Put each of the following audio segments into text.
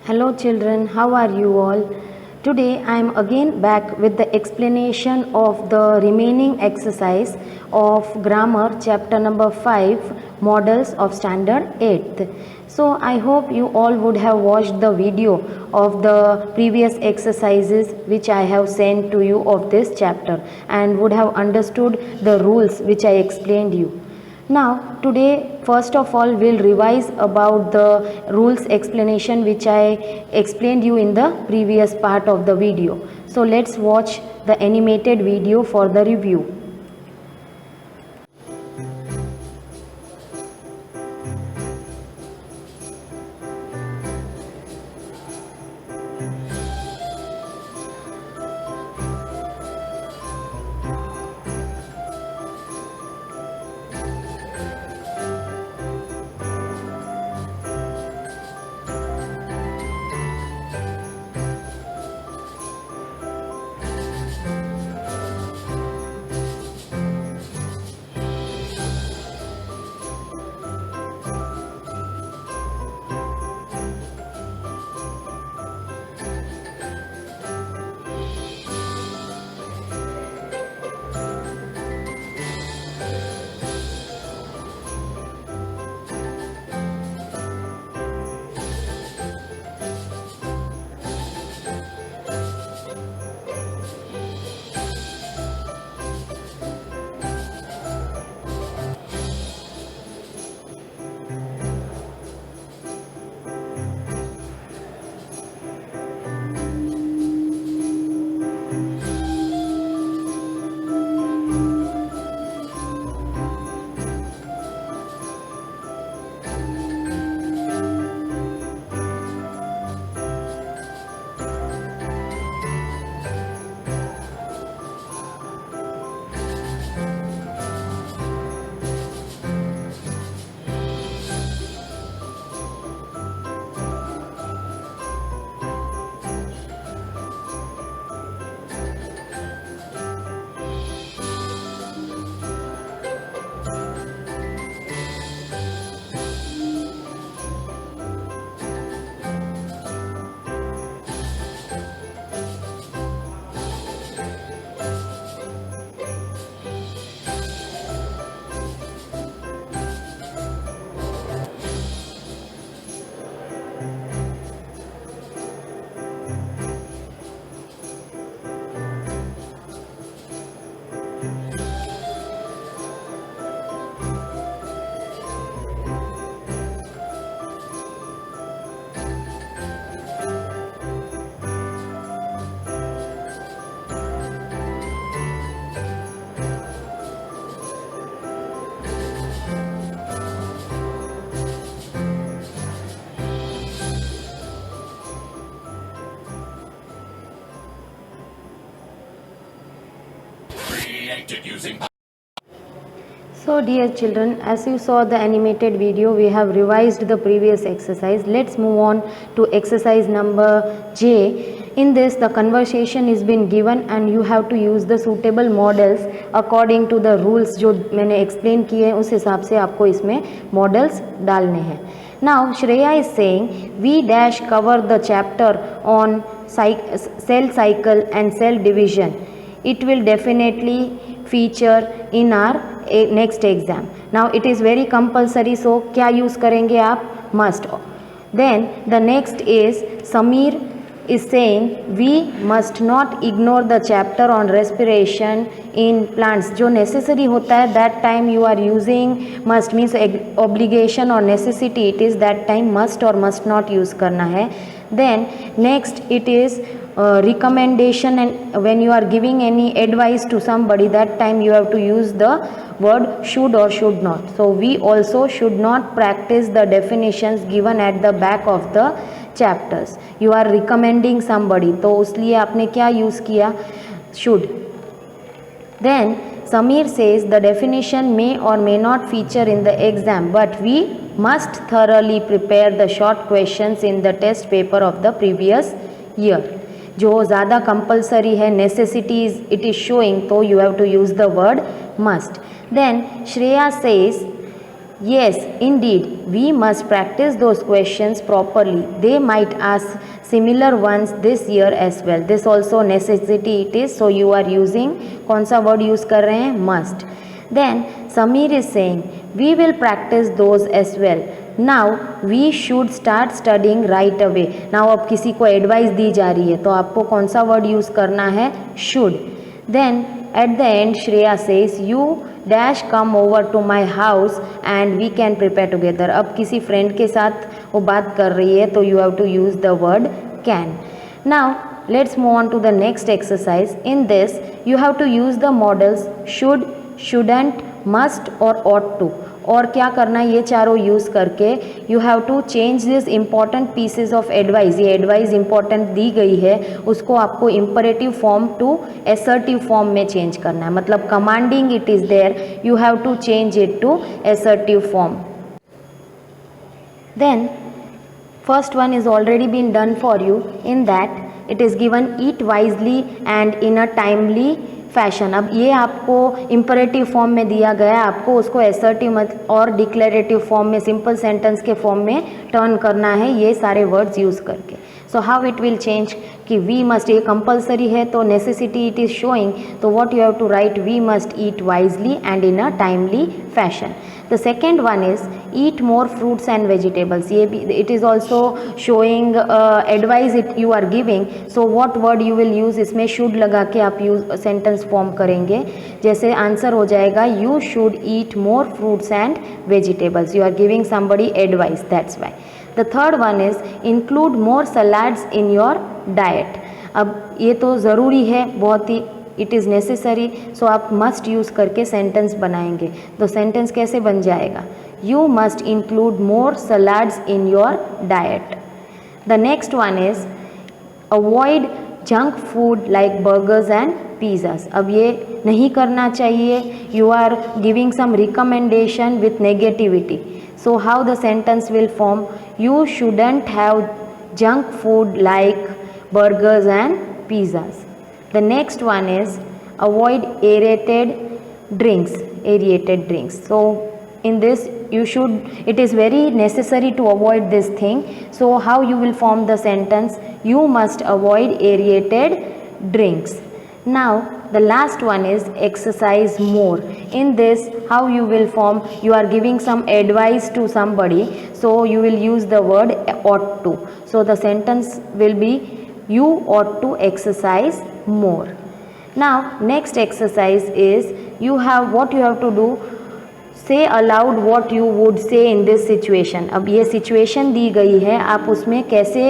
Hello children, how are you all? Today I am again back with the explanation of the remaining exercise of grammar chapter number 5 models of standard 8th. So I hope you all would have watched the video of the previous exercises which I have sent to you of this chapter and would have understood the rules which I explained you. Now today first of all we'll revise about the rules explanation which I explained you in the previous part of the video. So let's watch the animated video for the review. So dear children, as you saw the animated video, we have revised the previous exercise. Let's move on to exercise number J. In this, the conversation is been given and you have to use the suitable models according to the rules जो मैंने explain किए उस हिसाब से आपको इसमें models डालने हैं. Now Shreya is saying we dash cover the chapter on cell cycle and cell division. It will definitely feature in our next exam. Now it is very compulsory, so क्या use करेंगे आप? Must. Then the next is Sameer is saying we must not ignore the chapter on respiration in plants. जो necessary होता है that time you are using must means obligation or necessity, it is that time must or must not use करना है. Then next it is recommendation, and when you are giving any advice to somebody that time you have to use the word should or should not. So we also should not practice the definitions given at the back of the chapters. You are recommending somebody, तो उसलिए आपने क्या use किया? Should. Then Sameer says the definition may or may not feature in the exam, but we must thoroughly prepare the short questions in the test paper of the previous year. जो ज़्यादा compulsory है, necessities it is showing, तो you have to use the word must. Then Shreya says Yes, indeed, we must practice those questions properly. They might ask similar ones this year as well. This also necessity it is, so you are using कौन सा word use कर रहे हैं? Must. Then Sameer is saying we will practice those as well. Now we should start studying right away. Now अब किसी को advice दी जा रही है तो आपको कौन सा वर्ड यूज़ करना है? should. Then at the end Shreya says you dash come over to my house and we can prepare together. अब किसी फ्रेंड के साथ वो बात कर रही है तो you have to use the word can. Now let's move on to the next exercise. In this you have to use the models should, shouldn't, must और ought to. और क्या करना है ये चारों यूज़ करके you have to change this important pieces of advice. ये advice important दी गई है उसको आपको imperative form to assertive form में चेंज करना है. मतलब commanding it is there, you have to change it to assertive form. Then first one is already been done for you. In that it is given eat wisely and in a timely fashion. अब ये आपको imperative form में दिया गया, आपको उसको assertive और declarative form में सिंपल सेंटेंस के फॉर्म में टर्न करना है ये सारे वर्ड्स यूज़ करके. So how it will change कि वी मस्ट, ये कंपल्सरी है तो नेसेसिटी इट इज़ शोइंग, तो what you have to write we must eat wisely and in a timely fashion. The second one is eat more fruits and vegetables. ये भी it is also showing advice it you are giving. So what word you will use, इसमें should लगा के आप use sentence form करेंगे. जैसे answer हो जाएगा you should eat more fruits and vegetables. You are giving somebody advice, that's why. The third one is include more salads in your diet. अब ये तो ज़रूरी है बहुत ही, इट इज़ नेसेसरी, सो आप मस्ट यूज़ करके सेंटेंस बनाएंगे. तो सेंटेंस कैसे बन जाएगा? You must include more salads in your diet. The next one is avoid junk food like burgers and pizzas. अब ये नहीं करना चाहिए. You are giving some recommendation with negativity. So how the sentence will form? You shouldn't have junk food like burgers and pizzas. The next one is avoid aerated drinks. Aerated drinks. So in this you should, it is very necessary to avoid this thing. So how you will form the sentence? You must avoid aerated drinks. Now the last one is exercise more. In this how you will form? You are giving some advice to somebody, so you will use the word ought to. So the sentence will be you ought to exercise more. Now next exercise is you have, what you have to do, say aloud what you would say in this situation. अब ये situation दी गई है, आप उसमें कैसे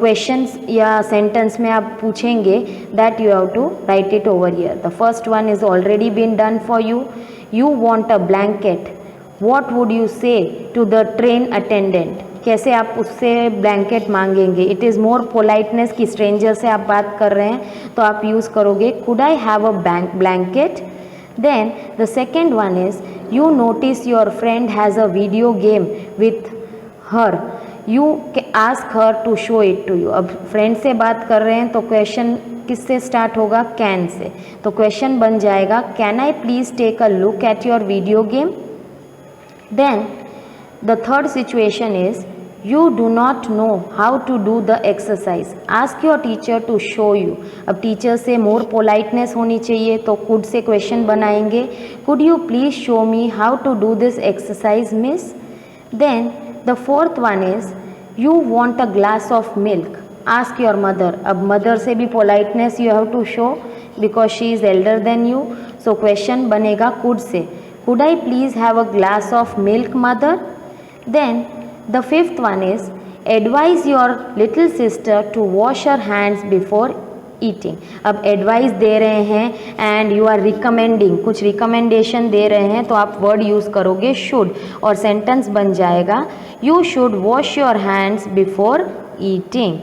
questions या sentence में आप पूछेंगे, that you have to write it over here. The first one is already been done for you. You want a blanket. What would you say to the train attendant? कैसे आप उससे blanket मांगेंगे? It is more politeness कि stranger से आप बात कर रहे हैं तो आप यूज़ करोगे could I have a blanket. Then the second one is you notice your friend has a video game with her. You ask her to show it to you. अब फ्रेंड से बात कर रहे हैं तो क्वेश्चन किससे start होगा? Can say. तो क्वेश्चन बन जाएगा can I please take a look at your video game. Then the third situation is you do not know how to do the exercise. Ask your teacher to show you. अब teacher से मोर politeness होनी चाहिए तो could say question बनाएंगे. Could you please show me how to do this exercise miss. Then the fourth one is you want a glass of milk. Ask your mother. अब mother से भी politeness you have to show because she is elder than you. So question बनेगा could say. Could I please have a glass of milk mother. Then the fifth one is advise your little sister to wash her hands before eating. अब advice दे रहे हैं and you are recommending, कुछ recommendation दे रहे हैं तो आप वर्ड यूज़ करोगे शुड और सेंटेंस बन जाएगा you should wash your hands before eating.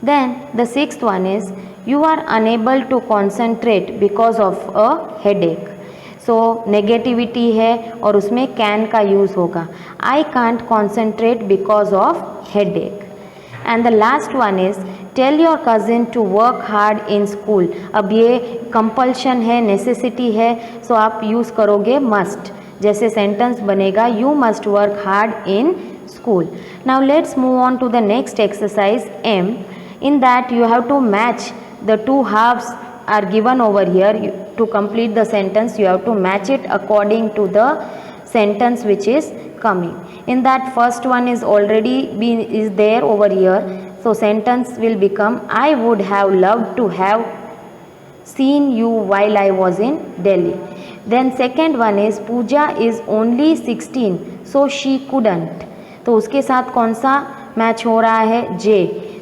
Then the sixth one is you are unable to concentrate because of a headache. So negativity है और उसमें कैन का यूज़ होगा. I can't concentrate because of headache. And the last one is tell your cousin to work hard in school. अब ये compulsion है, necessity है, सो आप यूज़ करोगे मस्ट. जैसे सेंटेंस बनेगा, you must work hard in school. Now let's move on to the next exercise M. In that you have to match the two halves are given over here. To complete the sentence you have to match it according to the sentence which is coming. In that first one is already is there over here, so sentence will become, I would have loved to have seen you while I was in Delhi. Then second one is, Pooja is only 16 so she couldn't. तो उसके साथ कौन सा match हो रहा है? J,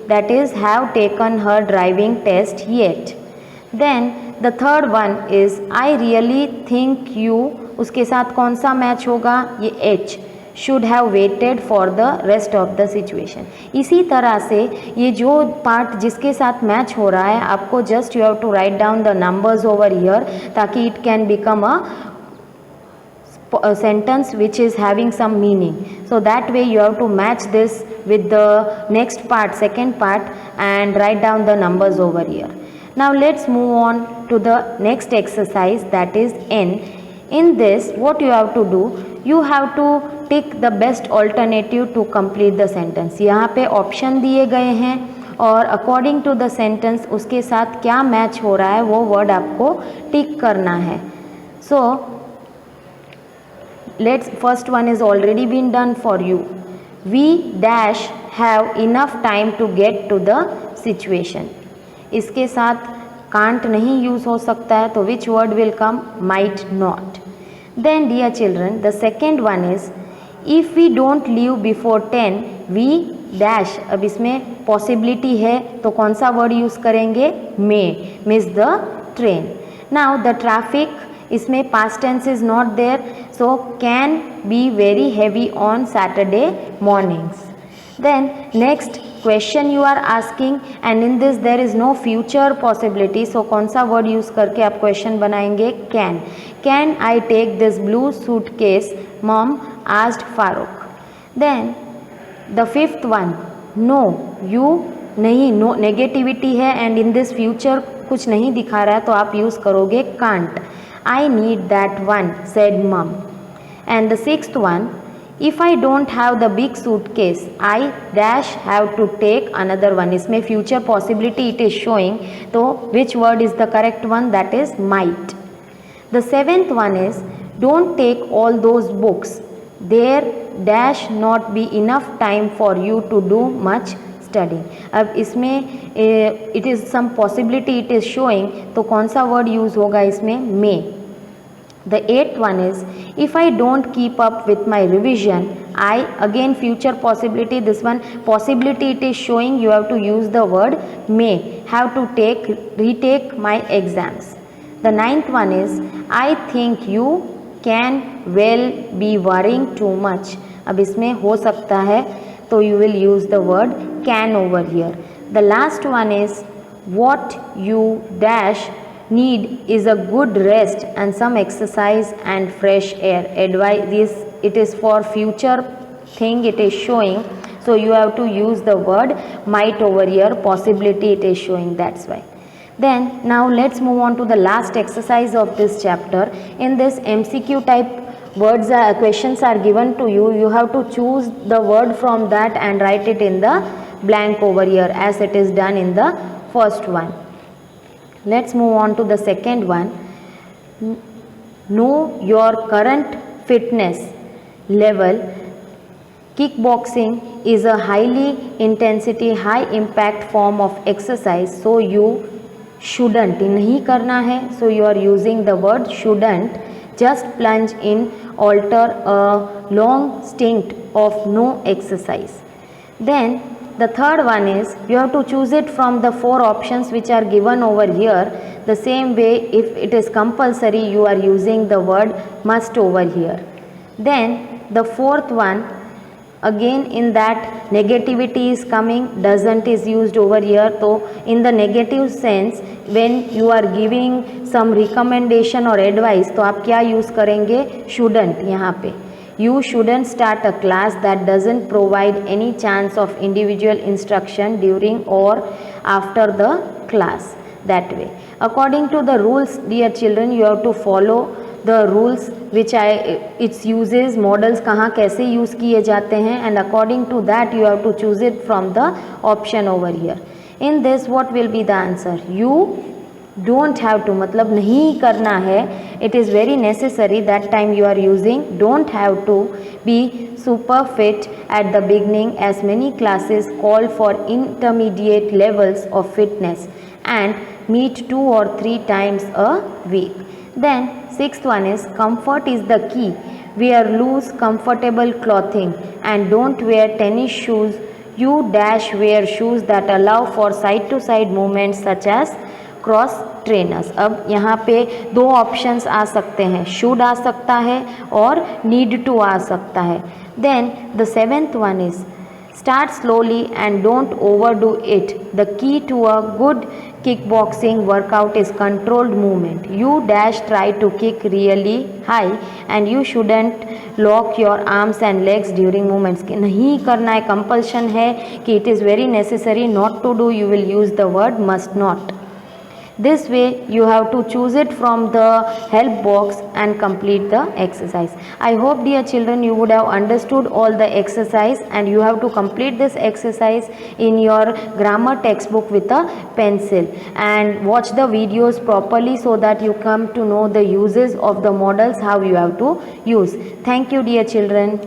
that is have taken her driving test yet. Then the third one is, I really think you, उसके साथ कौन सा मैच होगा? ये H, should have waited for the rest of the situation. इसी तरह से ये जो पार्ट जिसके साथ मैच हो रहा है, आपको just you have to write down the numbers over here, ताकि it can become a sentence which is having some meaning. So that way you have to match this with the next part, second part, and write down the numbers over here. Now let's move on to the next exercise, that is N. In this what you have to do, you have to tick the best alternative to complete the sentence. यहाँ पे option दिए गए हैं और according to the sentence उसके साथ क्या match हो रहा है वो वर्ड आपको टिक करना है. सो let's first one is already been done for you. We dash have enough time to get to the situation. इसके साथ can't नहीं यूज हो सकता है, तो which word will come? Might not. Then dear children, the second one is, if we don't leave before 10 we dash. अब इसमें possibility है तो कौन सा word यूज करेंगे? May, miss the train. Now the traffic, इसमें past tense is not there, so can be very heavy on Saturday mornings. Then next question you are asking, and in this there is no future possibility, so कौन सा word use करके आप question बनाएंगे? Can. Can I take this blue suitcase? Mom asked Farooq. Then the fifth one, no, you नहीं, no negativity है and in this future कुछ नहीं दिखा रहा है, तो आप use करोगे can't. I need that one, said mom. And the sixth one, if I don't have the big suitcase, I dash have to take another one. इसमें future possibility it is showing, तो which word is the correct one? That is might. The seventh one is, don't take all those books. There dash not be enough time for you to do much studying. अब इसमें it is some possibility it is showing, तो कौन सा word use होगा इसमें? May. The eighth one is, if I don't keep up with my revision, I, again future possibility, this one possibility it is showing, you have to use the word may, have to retake my exams. The ninth one is, I think you can well be worrying too much. अब इसमें हो सकता है तो you will use the word can over here. The last one is, what you dash need is a good rest and some exercise and fresh air. Advice, this it is for future thing it is showing, so you have to use the word might over here, possibility it is showing, that's why. Then now let's move on to the last exercise of this chapter. In this MCQ type words questions are given to you, you have to choose the word from that and write it in the blank over here as it is done in the first one. Let's move on to the second one. Know your current fitness level. Kickboxing is a highly intensity, high impact form of exercise, so you shouldn't, नहीं करना है, so you are using the word shouldn't. Just plunge in, alter a long stint of no exercise. Then the third one is, you have to choose it from the four options which are given over here. The same way, if it is compulsory, you are using the word must over here. Then the fourth one, again in that negativity is coming, doesn't is used over here. So in the negative sense, when you are giving some recommendation or advice, तो आप क्या use करेंगे? Shouldn't यहाँ पे. You shouldn't start a class that doesn't provide any chance of individual instruction during or after the class. That way, according to the rules, dear children, you have to follow the rules which its uses, models कहाँ कैसे use किए जाते हैं, and according to that you have to choose it from the option over here. In this what will be the answer? You don't have to, मतलब नहीं करना है. It is very necessary that time you are using. Don't have to be super fit at the beginning, as many classes call for intermediate levels of fitness and meet 2 or 3 times a week. Then sixth one is comfort is the key. Wear loose comfortable clothing and don't wear tennis shoes. You dash wear shoes that allow for side to side movements such as cross trainers. अब यहाँ पे दो options आ सकते हैं, should आ सकता है और need to आ सकता है. Then the seventh one is start slowly and don't overdo it. The key to a good kickboxing workout is controlled movement. You dash try to kick really high and you shouldn't lock your arms and legs during movements. नहीं करना है, compulsion है कि it is very necessary not to do, you will use the word must not. This way you have to choose it from the help box and complete the exercise. I hope dear children you would have understood all the exercise and you have to complete this exercise in your grammar textbook with a pencil and watch the videos properly so that you come to know the uses of the models, how you have to use. Thank you dear children.